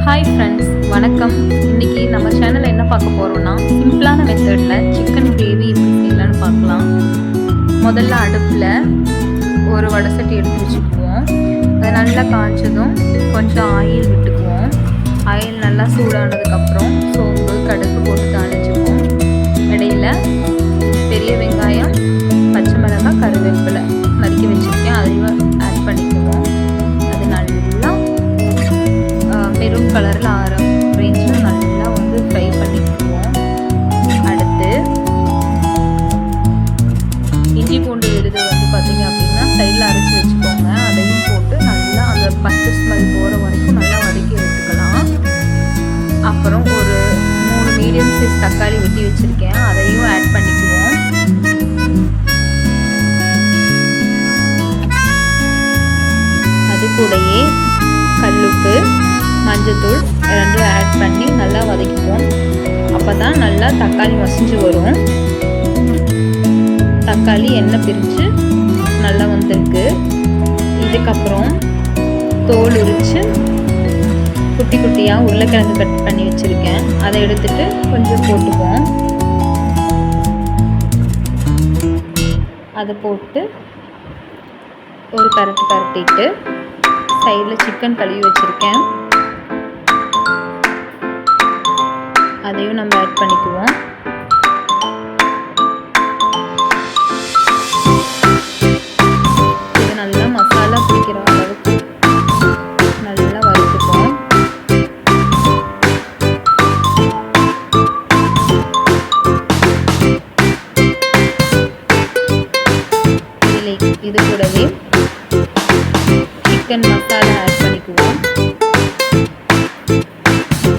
Hi friends, வணக்கம். இன்றைக்கி நம்ம சேனலில் என்ன பார்க்க போகிறோன்னா, சிம்பிளான மெத்தடில் சிக்கன் கிரேவி எப்படி செய்யலான்னு பார்க்கலாம். முதல்ல அடுப்பில் ஒரு வடை சட்டி எடுத்து வச்சுக்குவோம். அது நல்லா காய்ச்சதும் கொஞ்சம் ஆயில் விட்டுக்குவோம். ஆயில் நல்லா சூடானதுக்கப்புறம் சோம்பு, கடுகு போட்டு தாளிச்சுக்குவோம். இடையில பெரிய வெங்காயம், பச்சை மிளகாய், கருவேப்பிலை நறுக்கி வச்சுருக்கேன், அதையும் ஆட் பண்ணிக்குவோம். அது நல்லா மெரூன் கலரில் ரேஞ்சில் நல்லா ஃப்ரை பண்ணிக்குவோம். அடுத்து இஞ்சி பூண்டு விழுது பார்த்திங்க அப்படின்னா சைடில் அரைச்சி வச்சுக்கோங்க. அதையும் போட்டு நல்லா அந்த பச்சை ஸ்மெல் போகிற வரைக்கும் நல்லா வதக்கி எடுத்துக்கலாம். அப்புறம் ஒரு 3 மீடியம் சைஸ் தக்காளி வெட்டி வச்சுருக்கேன், அதையும் ஆட் பண்ணிக்குவோம். அது கூடயே கல்லுப்பு, மஞ்சத்தூள் ரெண்டும் ஆட் பண்ணி நல்லா வதக்கிப்போம். அப்போ தான் நல்லா தக்காளி மசிஞ்சு வரும். தக்காளி எண்ணெய் பிரித்து நல்லா வந்திருக்கு. இதுக்கப்புறம் தோல் உரித்து குட்டி குட்டியாக உருளைக்கிழங்கு கட் பண்ணி வச்சுருக்கேன், அதை எடுத்துகிட்டு கொஞ்சம் போட்டுப்போம். அதை போட்டு ஒரு பரட்டிட்டு சைடில் சிக்கன் கழுவி வச்சுருக்கேன், அதையும் நம்ம ஆட் பண்ணிக்குவோம். இது நல்லா மசாலா பிடிக்கிற அளவுக்கு நல்லா வறுத்துப்போம். இது கூடவே சிக்கன் மசாலா ஆட் பண்ணிக்குவோம்.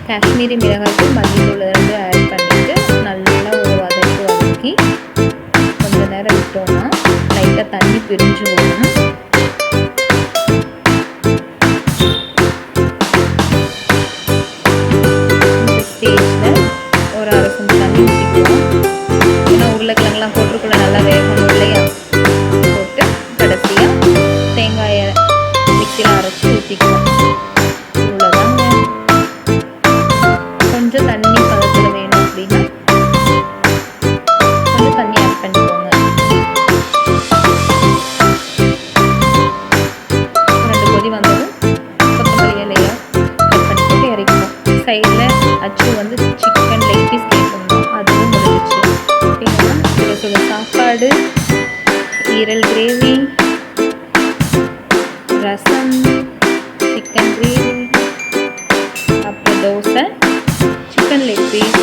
காஷ்மீரி மிளகாய்த்தூள், மல்லித்தூள் ரெண்டு ஆட் பண்ணிவிட்டு நல்லா ஒரு வதக்கி கொஞ்சம் நேரம் விட்டோம்னா லைட்டாக தண்ணி பிரிஞ்சு வரும். இந்த ஸ்டேஜில் ஒரு அரை ஸ்பூன் தண்ணி ஊற்றிக்குவோம். ஏன்னா உருளைக்கிழங்குலாம் போட்டுக்குள்ள நல்லா வேகணும் இல்லையா, போட்டு கடைசியாக தேங்காயை மிக்சியில் அரைச்சி ஊற்றிக்குவோம். கொஞ்சம் தண்ணி பதத்தில் வேணும் அப்படின்னா கொஞ்சம் தண்ணி ஆட் பண்ணிக்கோங்க. 2 கொதி வந்ததும் கொத்தமல்லி இலையை கட் பண்ணி போட்டு இறக்குவோம். சைடில் அச்சு சிக்கன் லெக் பீஸ் கேட்கணும், அதுவும் முடிஞ்சிச்சு. ஓகேங்களா, சுட சாப்பாடு, ஈரல் கிரேவி, ரசம், சிக்கன் கிரேவி, அப்புறம் தோசை, சிக்கன் லெக் பீஸ்,